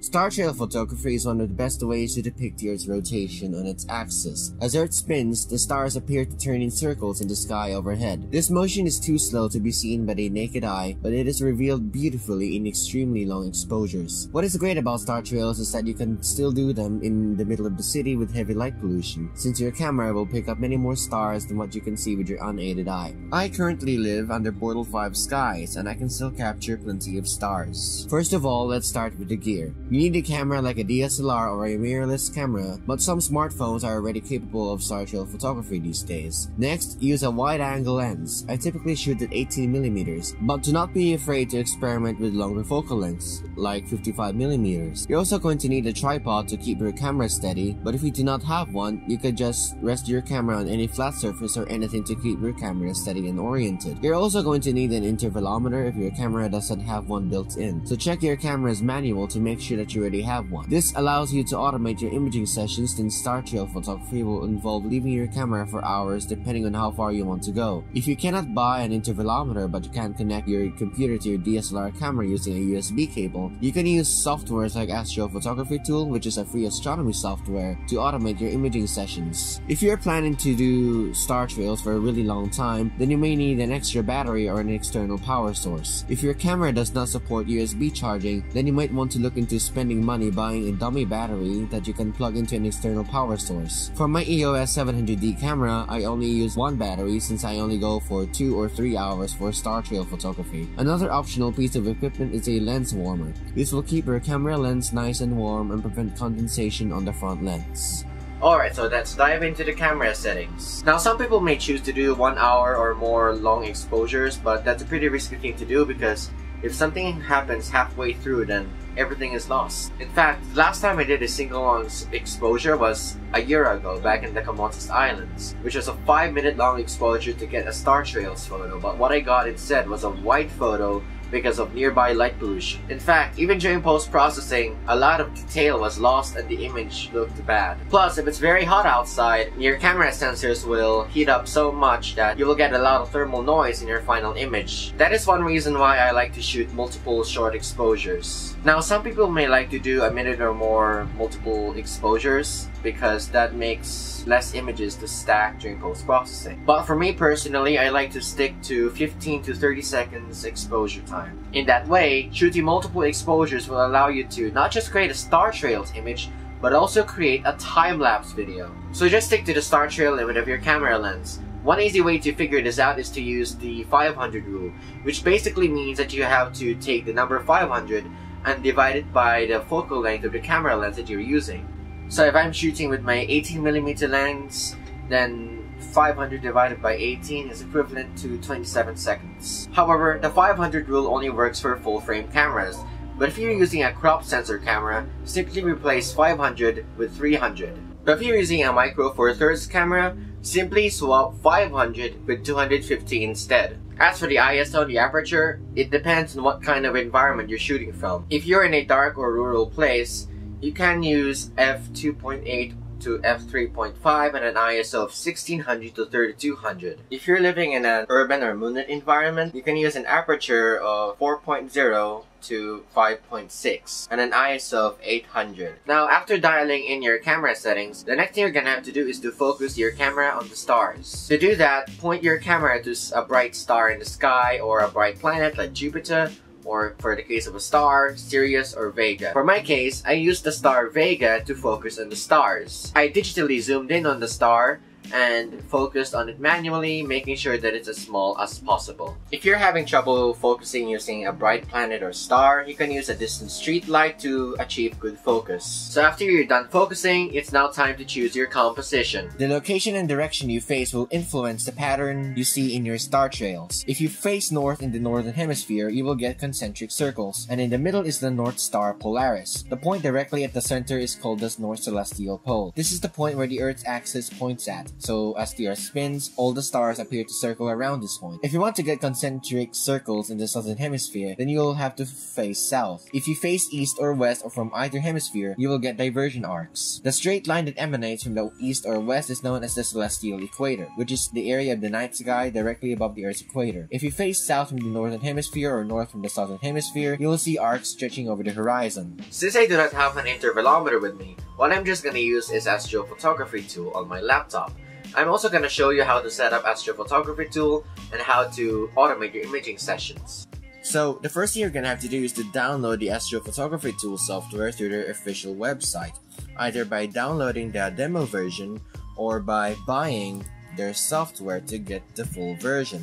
Star trail photography is one of the best ways to depict the Earth's rotation on its axis. As Earth spins, the stars appear to turn in circles in the sky overhead. This motion is too slow to be seen by the naked eye, but it is revealed beautifully in extremely long exposures. What is great about star trails is that you can still do them in the middle of the city with heavy light pollution, since your camera will pick up many more stars than what you can see with your unaided eye. I currently live under Portal 5 skies, and I can still capture plenty of stars. First of all, let's start with the gear. You need a camera like a DSLR or a mirrorless camera, but some smartphones are already capable of star trail photography these days. Next, use a wide-angle lens. I typically shoot at 18mm, but do not be afraid to experiment with longer focal lengths, like 55mm. You're also going to need a tripod to keep your camera steady, but if you do not have one, you could just rest your camera on any flat surface or anything to keep your camera steady and oriented. You're also going to need an intervalometer if your camera doesn't have one built in, so check your camera's manual to make sure that you already have one. This allows you to automate your imaging sessions, since star trail photography will involve leaving your camera for hours depending on how far you want to go. If you cannot buy an intervalometer but you can't connect your computer to your DSLR camera using a USB cable, you can use softwares like Astrophotography Tool, which is a free astronomy software, to automate your imaging sessions. If you're planning to do star trails for a really long time, then you may need an extra battery or an external power source. If your camera does not support USB charging, then you might want to look into spending money buying a dummy battery that you can plug into an external power source. For my EOS 700D camera, I only use one battery since I only go for 2 or 3 hours for star trail photography. Another optional piece of equipment is a lens warmer. This will keep your camera lens nice and warm and prevent condensation on the front lens. Alright, so let's dive into the camera settings. Now, some people may choose to do 1 hour or more long exposures, but that's a pretty risky thing to do because if something happens halfway through, then everything is lost. In fact, the last time I did a single long exposure was a year ago, back in the Camotes Islands, which was a 5-minute long exposure to get a star trails photo, but what I got instead was a white photo because of nearby light pollution. In fact, even during post-processing, a lot of detail was lost and the image looked bad. Plus, if it's very hot outside, your camera sensors will heat up so much that you will get a lot of thermal noise in your final image. That is one reason why I like to shoot multiple short exposures. Now, some people may like to do a minute or more multiple exposures because that makes less images to stack during post-processing. But for me personally, I like to stick to 15 to 30 seconds exposure time. In that way, shooting multiple exposures will allow you to not just create a star trails image, but also create a time-lapse video. So just stick to the star trail limit of your camera lens. One easy way to figure this out is to use the 500 rule, which basically means that you have to take the number 500 and divide it by the focal length of the camera lens that you're using. So if I'm shooting with my 18mm lens, then 500 divided by 18 is equivalent to 27 seconds. However, the 500 rule only works for full-frame cameras, but if you're using a crop sensor camera, simply replace 500 with 300. But if you're using a micro four thirds camera, simply swap 500 with 250 instead. As for the ISO and the aperture, it depends on what kind of environment you're shooting from. If you're in a dark or rural place, you can use f2.8 to f3.5 and an ISO of 1600 to 3200. If you're living in an urban or moonlit environment, you can use an aperture of 4.0 to 5.6 and an ISO of 800. Now, after dialing in your camera settings, the next thing you're gonna have to do is to focus your camera on the stars. To do that, point your camera to a bright star in the sky or a bright planet like Jupiter, or for the case of a star, Sirius or Vega. For my case, I used the star Vega to focus on the stars. I digitally zoomed in on the star and focused on it manually, making sure that it's as small as possible. If you're having trouble focusing using a bright planet or star, you can use a distant street light to achieve good focus. So after you're done focusing, it's now time to choose your composition. The location and direction you face will influence the pattern you see in your star trails. If you face north in the northern hemisphere, you will get concentric circles, and in the middle is the North Star Polaris. The point directly at the center is called the North Celestial Pole. This is the point where the Earth's axis points at. So as the Earth spins, all the stars appear to circle around this point. If you want to get concentric circles in the southern hemisphere, then you'll have to face south. If you face east or west or from either hemisphere, you will get diversion arcs. The straight line that emanates from the east or west is known as the celestial equator, which is the area of the night sky directly above the Earth's equator. If you face south from the northern hemisphere or north from the southern hemisphere, you will see arcs stretching over the horizon. Since I do not have an intervalometer with me, what I'm just gonna use is astrophotography tool on my laptop. I'm also gonna show you how to set up astrophotography tool and how to automate your imaging sessions. So the first thing you're gonna have to do is to download the astrophotography tool software through their official website, either by downloading the demo version or by buying their software to get the full version,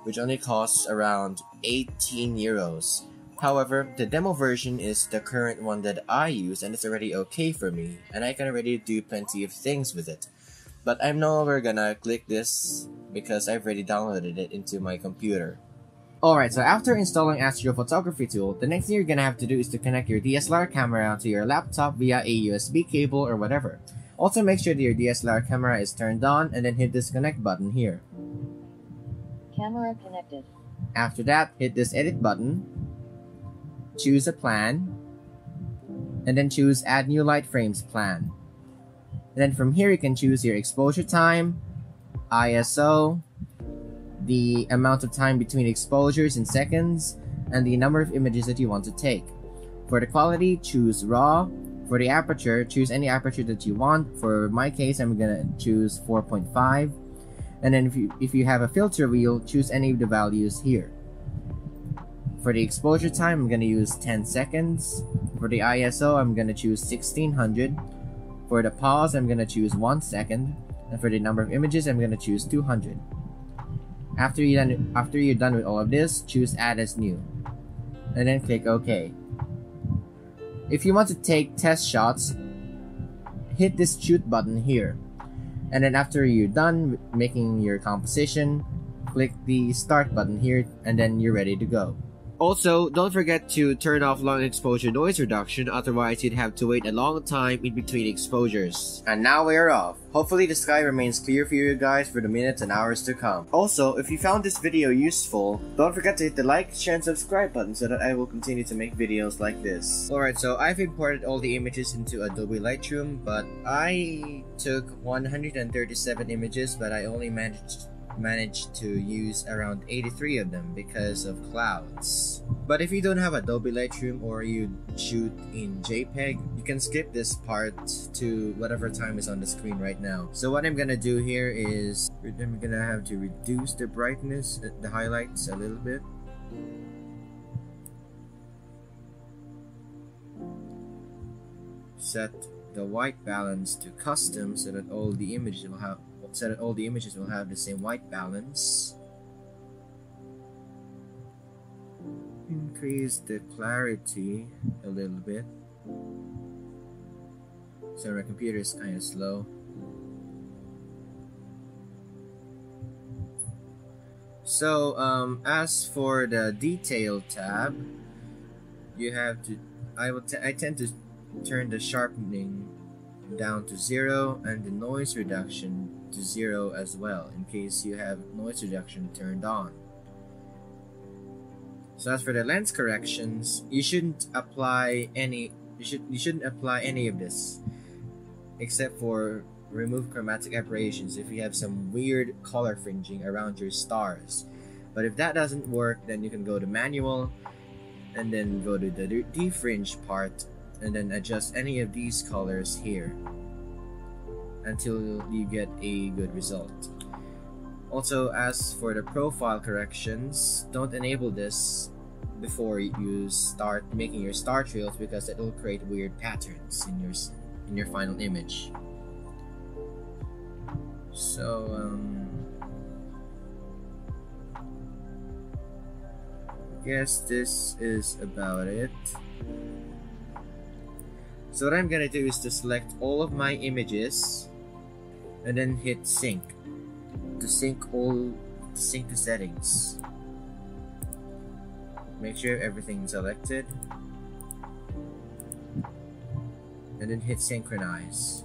which only costs around 18 euros. However, the demo version is the current one that I use and it's already okay for me, and I can already do plenty of things with it. But I'm no longer gonna click this because I've already downloaded it into my computer. Alright, so after installing astrophotography tool, the next thing you're gonna have to do is to connect your DSLR camera to your laptop via a USB cable or whatever. Also make sure that your DSLR camera is turned on and then hit this connect button here. Camera connected. After that, hit this edit button, choose a plan, and then choose add new light frames plan. And then from here you can choose your exposure time, ISO, the amount of time between exposures in seconds, and the number of images that you want to take. For the quality, choose RAW. For the aperture, choose any aperture that you want. For my case, I'm gonna choose 4.5. And then if you have a filter wheel, choose any of the values here. For the exposure time, I'm gonna use 10 seconds. For the ISO, I'm gonna choose 1600. For the pause, I'm gonna choose 1 second. And for the number of images, I'm gonna choose 200. After you're done with all of this, choose add as new. And then click OK. If you want to take test shots, hit this shoot button here. And then after you're done making your composition, click the start button here, and then you're ready to go. Also, don't forget to turn off long exposure noise reduction, otherwise you'd have to wait a long time in between exposures. And now we're off. Hopefully the sky remains clear for you guys for the minutes and hours to come. Also, if you found this video useful, don't forget to hit the like, share, and subscribe button so that I will continue to make videos like this. Alright, so I've imported all the images into Adobe Lightroom, but I took 137 images, but I only managed to use around 83 of them because of clouds. But if you don't have Adobe Lightroom or you shoot in JPEG, you can skip this part to whatever time is on the screen right now. So what I'm gonna do here is I'm gonna have to reduce the brightness, the highlights a little bit. Set the white balance to custom so that all the images will have the same white balance. Increase the clarity a little bit. So my computer is kind of slow. So as for the detail tab, you have to I tend to turn the sharpening down to 0 and the noise reduction to 0 as well, in case you have noise reduction turned on. So as for the lens corrections, you shouldn't apply any of this except for remove chromatic aberrations if you have some weird color fringing around your stars. But if that doesn't work, then you can go to manual and then go to the defringe part and then adjust any of these colors here until you get a good result. Also, as for the profile corrections, don't enable this before you start making your star trails because it will create weird patterns in your final image. So I guess this is about it. So what I'm gonna do is to select all of my images and then hit sync to sync the settings. Make sure everything's selected and then hit synchronize.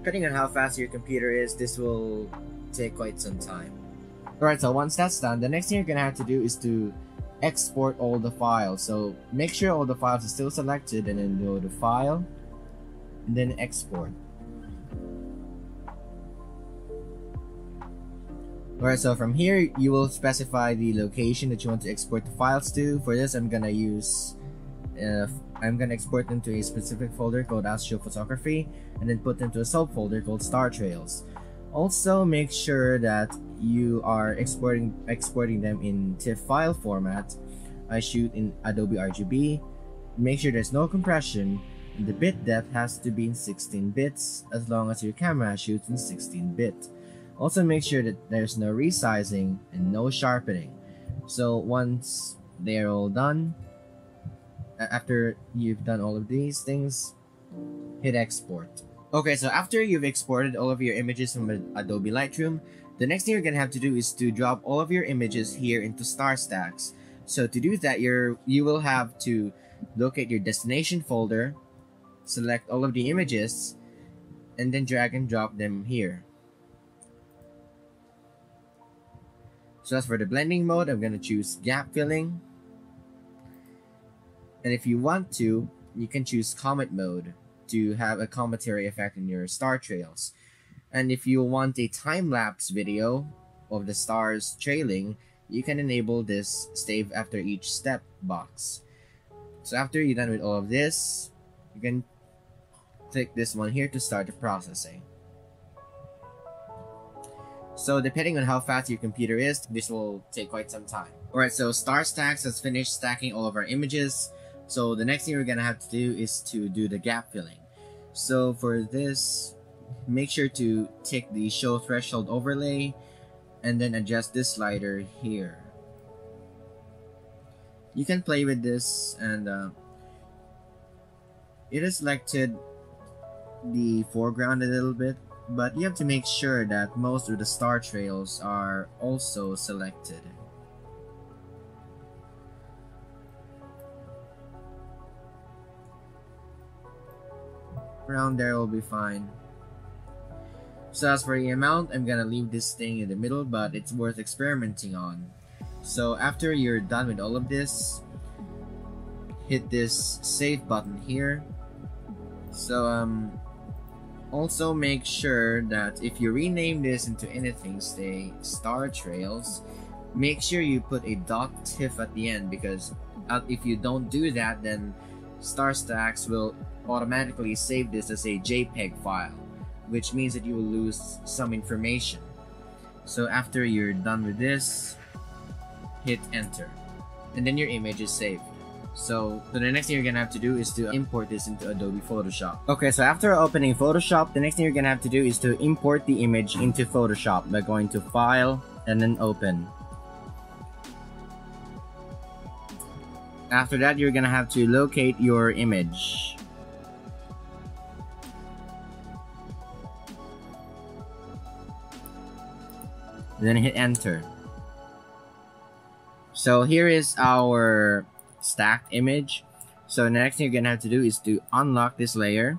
depending on how fast your computer is, this will take quite some time. Alright, so once that's done, the next thing you're gonna have to do is to export all the files. So make sure all the files are still selected, and then go to File, and then Export. Alright, so from here, you will specify the location that you want to export the files to. For this, I'm gonna export them to a specific folder called Astrophotography, and then put them to a subfolder called Star Trails. Also, make sure that you are exporting them in TIFF file format. I shoot in Adobe RGB. Make sure there's no compression, and the bit depth has to be in 16 bits as long as your camera shoots in 16-bit. Also, make sure that there's no resizing and no sharpening. So once they're all done, after you've done all of these things, hit export. Okay, so after you've exported all of your images from Adobe Lightroom, the next thing you're gonna have to do is to drop all of your images here into star stacks. So to do that, you will have to locate your destination folder, select all of the images, and then drag and drop them here. So as for the blending mode, I'm gonna choose gap filling. And if you want to, you can choose comet mode to have a cometary effect in your star trails. And if you want a time-lapse video of the stars trailing, you can enable this save after each step box. So after you're done with all of this, you can click this one here to start the processing. So depending on how fast your computer is, this will take quite some time. Alright, so Star Stacks has finished stacking all of our images. So the next thing we're gonna have to do is to do the gap filling. So for this, make sure to tick the show threshold overlay and then adjust this slider here. You can play with this, and it has selected the foreground a little bit, but you have to make sure that most of the star trails are also selected. Around there will be fine. So as for the amount, I'm gonna leave this thing in the middle, but it's worth experimenting on. So after you're done with all of this, hit this save button here. So also make sure that if you rename this into anything, say Star Trails, make sure you put a .tiff at the end, because if you don't do that, then Star Stacks will automatically save this as a JPEG file, which means that you will lose some information. So after you're done with this, hit enter, and then your image is saved. So the next thing you're gonna have to do is to import this into Adobe Photoshop. Okay, so after opening Photoshop, the next thing you're gonna have to do is to import the image into Photoshop by going to File and then Open. After that, you're gonna have to locate your image. Then hit enter. So here is our stacked image. So the next thing you're gonna have to do is to unlock this layer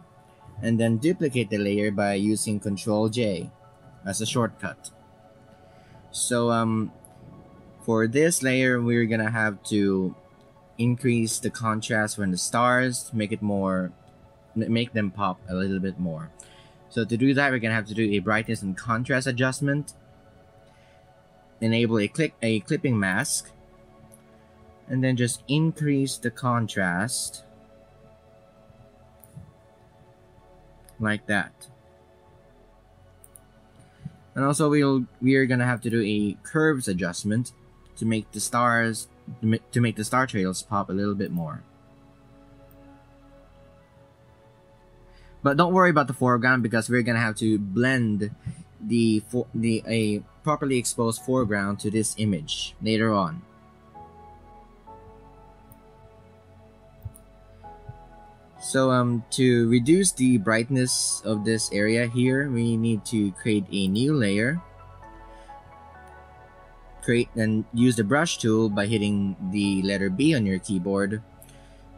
and then duplicate the layer by using Ctrl-J as a shortcut. So for this layer, we're gonna have to increase the contrast when the stars, make them pop a little bit more. So to do that, we're gonna have to do a brightness and contrast adjustment, enable a clipping mask, and then just increase the contrast like that. And also we are gonna have to do a curves adjustment to make the star trails pop a little bit more. But don't worry about the foreground, because we're gonna have to blend a properly exposed foreground to this image later on. So to reduce the brightness of this area here, we need to create a new layer. Create and use the brush tool by hitting the letter B on your keyboard,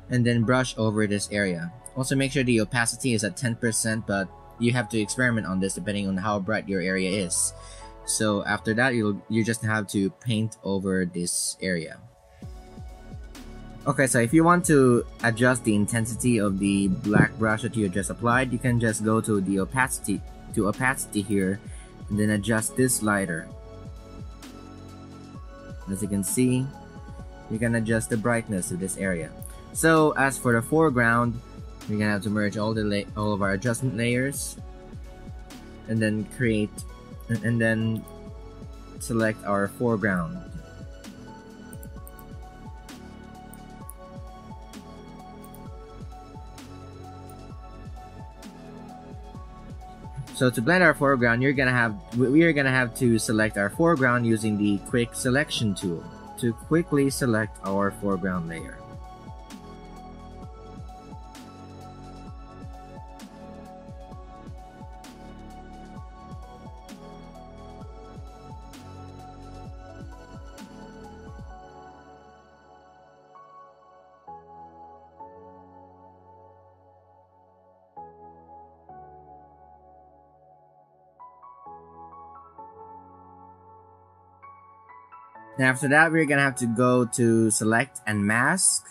and then brush over this area. Also make sure the opacity is at 10%, but you have to experiment on this depending on how bright your area is. So after that, you just have to paint over this area. Okay, so if you want to adjust the intensity of the black brush that you just applied, you can just go to the opacity here, and then adjust this slider. As you can see, you can adjust the brightness of this area. So as for the foreground, we're gonna have to merge all of our adjustment layers, and then select our foreground. So to blend our foreground, we are gonna have to select our foreground using the quick selection tool to quickly select our foreground layer. And after that, we're gonna have to go to select and mask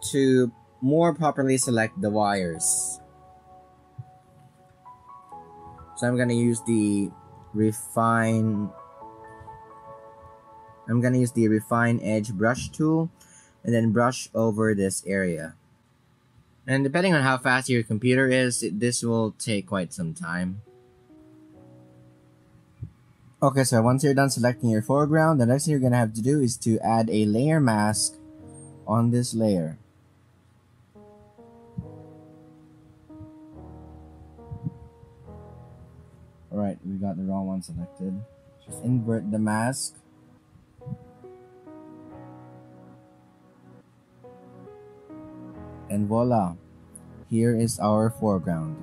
to more properly select the wires. So I'm gonna use the refine edge brush tool and then brush over this area. And depending on how fast your computer is, this will take quite some time. Okay, so once you're done selecting your foreground, the next thing you're gonna have to do is to add a layer mask on this layer. Alright, we got the wrong one selected. Just invert the mask. And voila! Here is our foreground.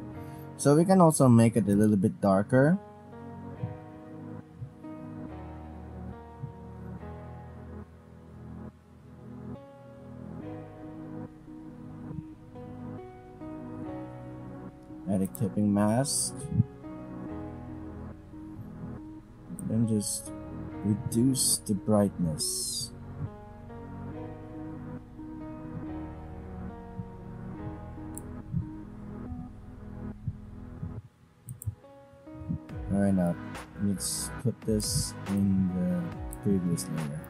So we can also make it a little bit darker. Add a clipping mask. Then just reduce the brightness. Alright, now let's put this in the previous layer.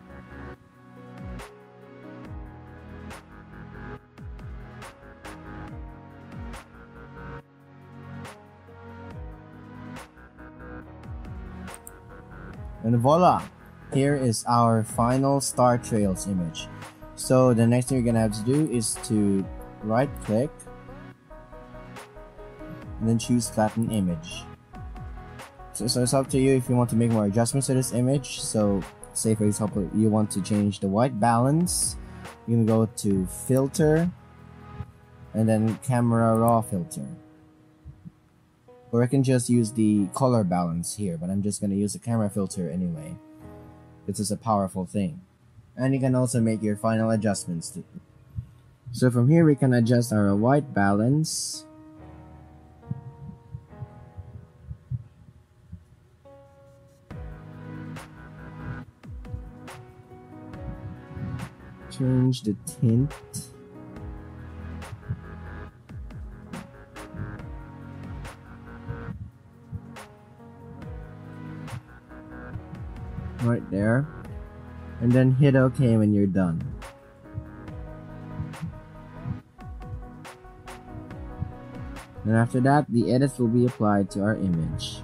And voila! Here is our final star trails image. So the next thing you're gonna have to do is to right click and then choose flatten image. So it's up to you if you want to make more adjustments to this image. So say for example you want to change the white balance, you can go to filter and then camera raw filter. Or I can just use the color balance here, but I'm just going to use the camera filter anyway. This is a powerful thing. And you can also make your final adjustments. So from here we can adjust our white balance. Change the tint. Right there, and then hit OK when you're done. And after that, the edits will be applied to our image.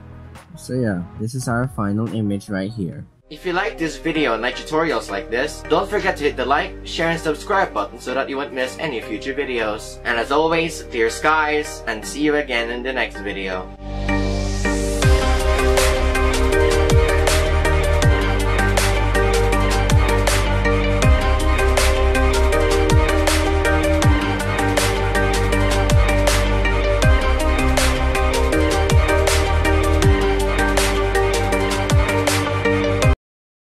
So yeah, this is our final image right here. If you like this video and like tutorials like this, don't forget to hit the like, share, and subscribe button so that you won't miss any future videos. And as always, clear skies, and see you again in the next video.